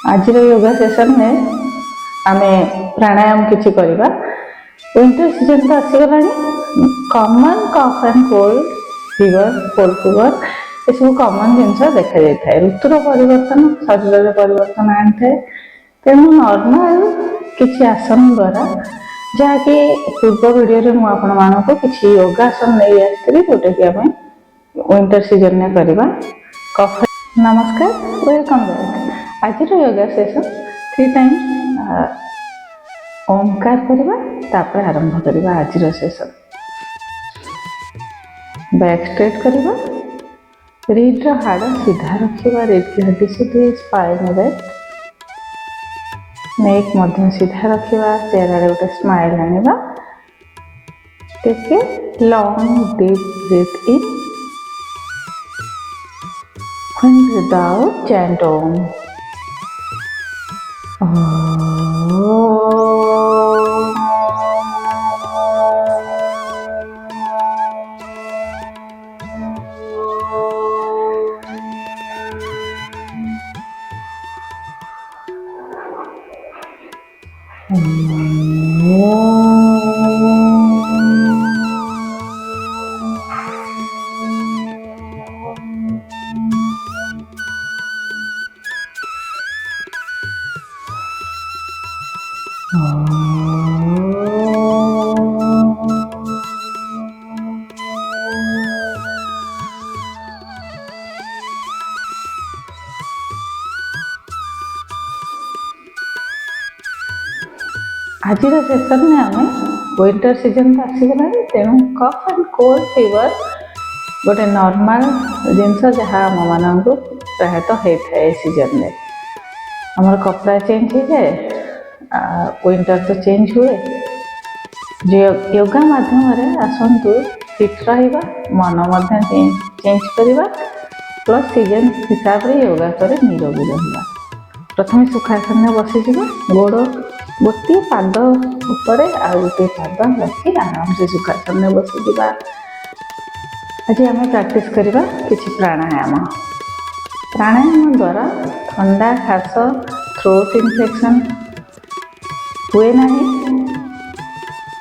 आज योगा सेशन में आमे प्राणायाम किछि करिबा। विंटर सीजन तो आसीगला, common cough and cold fever, cold fever ये सब कॉमन जिनस देखा जाए। ऋतुर परिवर्तन शरीर परिवर्तन आनी तेणु नॉर्मल किछि आसन द्वारा जहाँकि पूर्व वीडियो मु आपण मानक किछि योगासन नहीं आसती जोटा कि आम विंटर सीजन में करवा। कफ नमस्कार, वेलकम बैक। आज योगा सेशन 3 टाइम्स ओंकार करवा, तापर आरंभ करवा। आज सेशन बैक स्ट्रेट करवा, रीढ़ हाड़ सीधा रखा, रीढ़ की हड्डी सीधी, स्पाइन रेट, नेक मध्य सीधा रखा, चेहरा गोटे स्माइल आनिबा। Take a long deep breath in, when breathe out, chant Om. आज सेशन में आम विंटर सीजन तो आसीगला, तेणु कफ एंड कोल्ड फीवर गोटे नॉर्मल जिनस जहाँ आम मान प्रायतः होता है। सीजन में आमर कपड़ा चेंज हो जाए, विंटर तो चेंज हुए। योगा माध्यम आसतु फिट रहा, मन चेंज करवा, प्लस सीजन हिसाब से योगा कर निरोगी रहा। प्रथम सुखासन में बसीज, गोड़ गोटे पाद ऊपर आ गोटे पाद रखी आराम से सुखासन में बसीजा। आज आम प्रैक्टिस करवा किछि प्राणायाम। प्राणायाम द्वारा ठंडा खास थ्रोट इन्फेक्शन हुए ना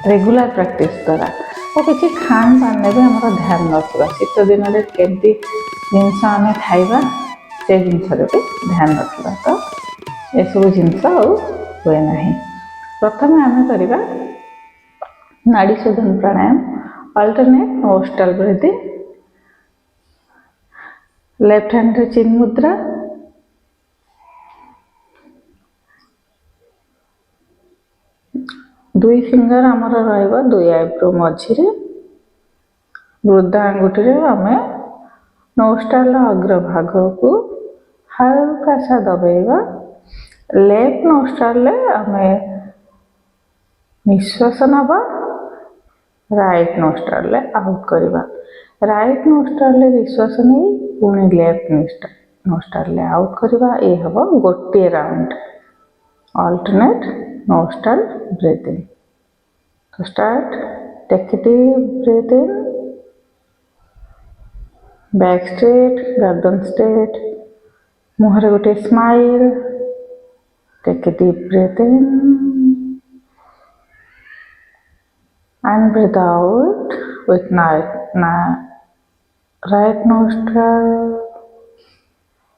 रेगुलर प्रैक्टिस द्वारा। और किसी खान पान में भी आम ध्यान रखा, शीत दिन में केमती जिनस आम खाइबा से जिनस भी ध्यान रखा, तो यू जिनस हुए ना। प्रथम आम करवा Nadi Shodhana pranayama, alternate nostril breathing. Left hand रे चिन मुद्रा, दुई फिंगर आमर रहिबा दुई आईब्रो मझिरे, वृद्धा आंगुठी रे आमे नोस्ट्रल अग्रभाग को हल्का सा दबेवा। लेफ्ट नोस्ट्रल आमे निश्वास नवा, राइट नोस्ट्रल आउट करवा। राइट नोस्ट्रल निश्वास नहीं पुणी लेफ्ट नोस्ट्रल आउट करवा। ये हम गोटे राउंड अल्टरनेट नोस्ट्रल ब्रीथिंग। तो start, take a deep breath in, back straight, गर्दन स्ट्रेट, मुहर गोटे smile. Take a deep breath in and breathe out with right nostril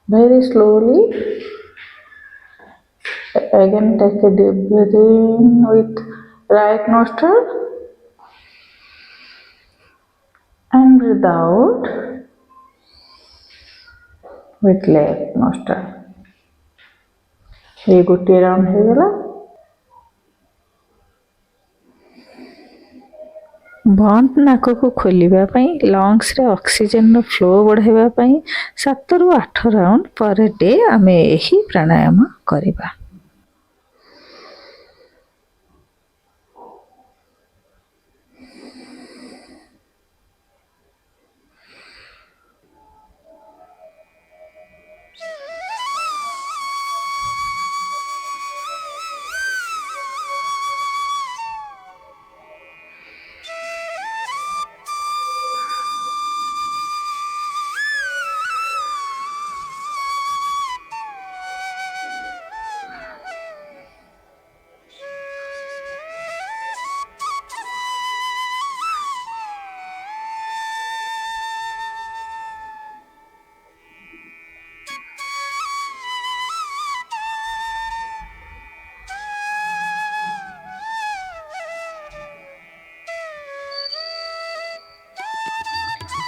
very slowly. Again take a deep breath in with right nostril and breathe out with left nostril. ये गोटे round हो गला। बंद नाक को खोलिबा lungs रे oxygen रो flow बढ़ाइबा 7 ରୁ 8 round per day आमे यही प्राणायाम करिबा।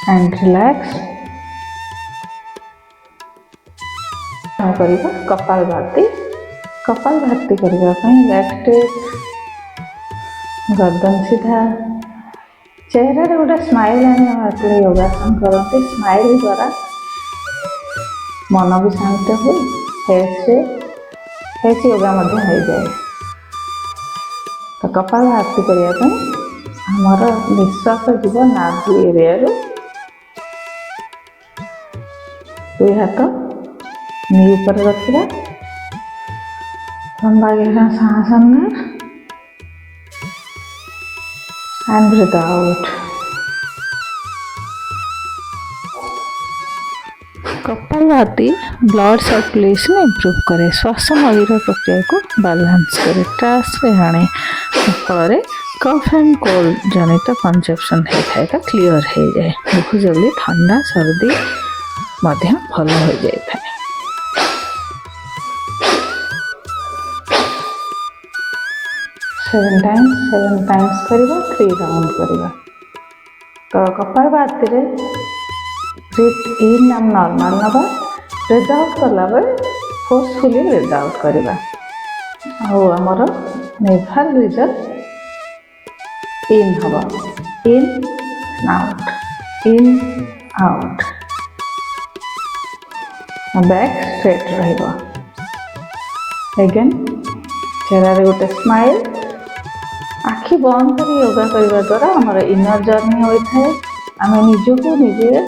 And relax. करिबा कपालभाति। कपालभाति करबा पई बैक स्ट्रेट, गर्दन सीधा, चेहरा रे गोटे स्माइल आने योगासन करते। स्माइल द्वारा मन भी शांत हुए, फेस योगा हो जाए। तो कपालभाति करने आमर निश्वास जीव नाभि एरिया रू। दुई हाथ नी ऊपर रखा, लंबा गहरा सांस अंदर and breathe out. Kapalbhati blood circulation improve करे, श्वास नलीर प्रक्रिया को बैलेंस करे, ट्रांस रे आने फल कफ एंड कोल्ड जनित कंजप्शन होता है क्लीयर हो जाए। बहुत जल्दी ठंडा सर्दी भल हो जाए। 7 टाइम्स करवा, 3 राउंड करवा। तो कपालभाति रे ब्रीथ इन आम नॉर्मल नवा, ब्रीथ आउट कला बेले फोर्सफुली ब्रीथ आउट करवा। आमर नेवल रीजन इन हम, इन आउट, बैक स्ट्रेट रहिबा। अगेन चेहरा रे गोटे स्माइल, आखि बंद कर योगा करने द्वारा आमर इनर जर्नी होता है। आम निजको निजे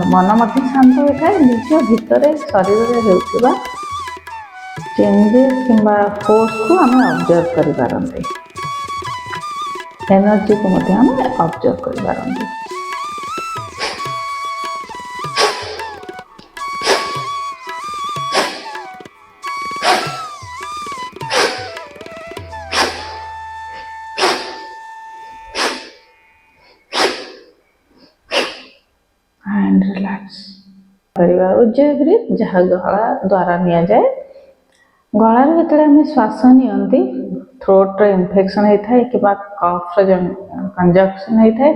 मन मध्य शांत होता है। निज भितर शरीर में होता चेंजेस किंबा फोर्स को आम ऑब्जर्व कर पारंते, एनर्जी को मध्य आम ऑब्जर्व कर पारंते। एंड रिलैक्स करवा। उज्जय ब्रीथ जहाँ गला द्वारा नि जाए, गलार जो आम श्वास नि थ्रोट इन्फेक्शन होता है कि कफ कंजक्शन होता है।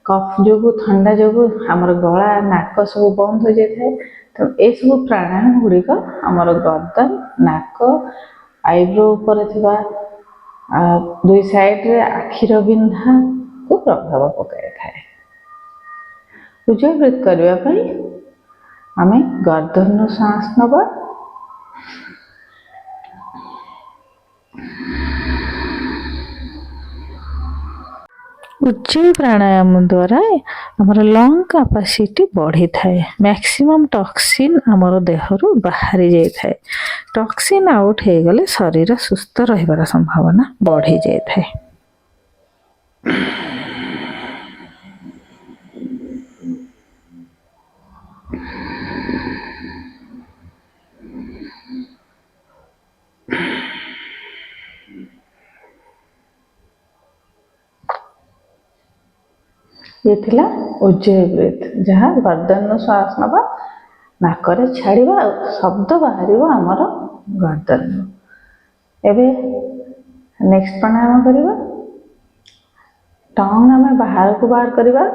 कफ जो ठंडा जो आमर गला नाक सब बंद हो जाए। तो ये सब प्राणायाम गुड़िक आमर गर्दन नाक आईब्रो उपर थिबा दुई साइड रे आखिर बिंधा को प्रभाव पकाई थाए। उज्जय ब्रीथ करने आम गर्दन सांस नवा, उज्जय प्राणायाम द्वारा आमर लंग कैपेसिटी बढ़ी थाए। मैक्सिमम टॉक्सिन आमर देहरु बाहरी जाई थाए। टॉक्सिन आउट हो गले शरीर सुस्थ रहिबार संभावना बढ़ी जाई थाए। ये थिला उज्जय ब्रीथ, जहाँ गर्दन श्वास नवा, नाकरे छाड़िबा, शब्द बाहर आमर गर्दन। एबे नेक्स्ट प्राणायाम करवा। टंग आम बाहर को बाहर करवा।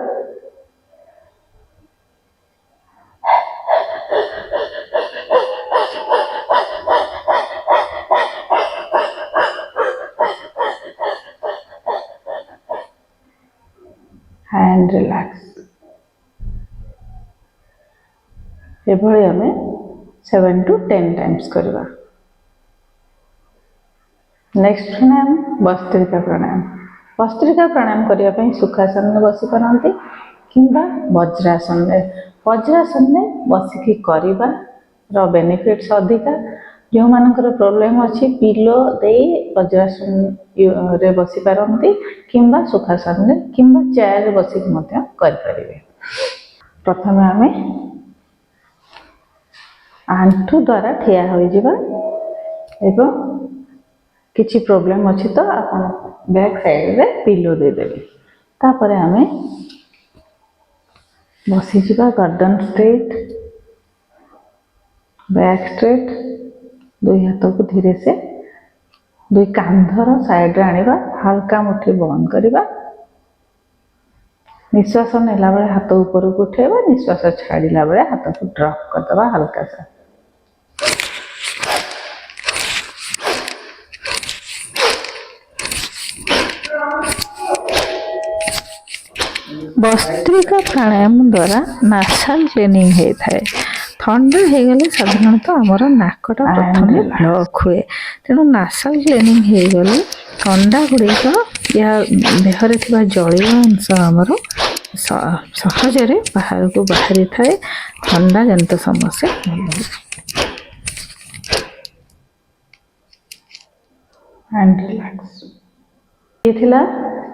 And relax. एभली आम 7 to 10 टाइम्स करवा। नेक्स्ट प्राणायाम भस्त्रिका प्राणायाम। भस्त्रिका प्राणायाम करने सुखासन में बसी पारती किंबा वज्रासन में। वज्रासन में बसिकी कर बेनिफिट्स अधिका। जो मानकर प्रॉब्लम अच्छी पिलो दे वज्रासन रे बसी पारती किंबा सुखासन में किंबा चेयर रे बसिकी मध्य कर परिबे। प्रथम आम आंठू द्वारा ठिया हो जावा एवं किसी प्रॉब्लम अच्छी तो आप बैक साइड रे पिलो दे देबे। तापर आम बसी जावा, गर्दन स्ट्रेट, बैक स्ट्रेट, दुई हाथ को धीरे से दुई कांधर साइड रे आनिबा, हल्का मुठी बंद करिबा निश्वास नेला बेले हाथ ऊपर को उठेबा, निश्वास छाड़िला बेले हाथ को ड्रॉप करदबा हल्का सा। भस्त्रिका प्राणायाम द्वारा नासाल क्लीनिंग होता है। ठंडा हो गले साधारणतः आमर नाकटा प्रथम ब्लॉक हुए, तेणु नासाल क्लीनिंग हो गले ठंडा गुड़िक या देहरे थिबा जलीय अंश आमर सहजरे बाहर को बाहरी थाए, ठंडा जनित समस्या भल एंड रिलैक्स। ये थिला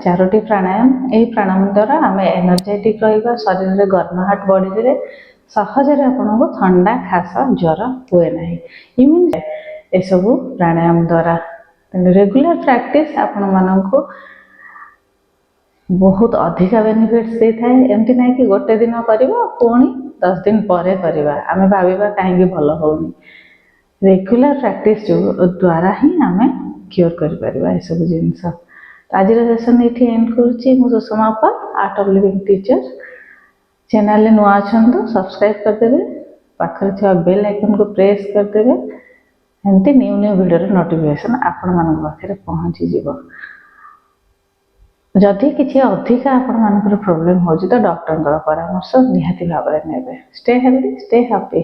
चारोटी प्राणायाम। यही प्राणायाम द्वारा आम एनर्जेटिक रहा, शरीर में गर्माहट बढ़ी, सहजरे आपन को ठंडा खास ज्वर हुए ना। इम्यून ये सब प्राणायाम द्वारा रेगुलर प्रैक्टिस आपण मानक बहुत अधिक बेनिफिट्स दे थाए। एमती ना कि गोटे दिन करवा पुणी 10 दिन पर करवा आम भाविबा कहीं भल होनी। रेगुलर प्रैक्टिस द्वारा ही आम क्योर कर सब जिनस। आज सेसन ये एंड कर Sushma Pal, art of living teacher. Channel नुआ अच्छा सब्सक्राइब करदे, पाखरे थी बेल आइकन को प्रेस करदे, एमती न्यू न्यू वीडियो नोटिफिकेशन आपण मान पाखे पहुँची जीव। जदि किसी अधिका आपण मान प्रॉब्लम हो तो डॉक्टर परामर्श निहाती भाव में नेबे। Stay healthy, stay happy.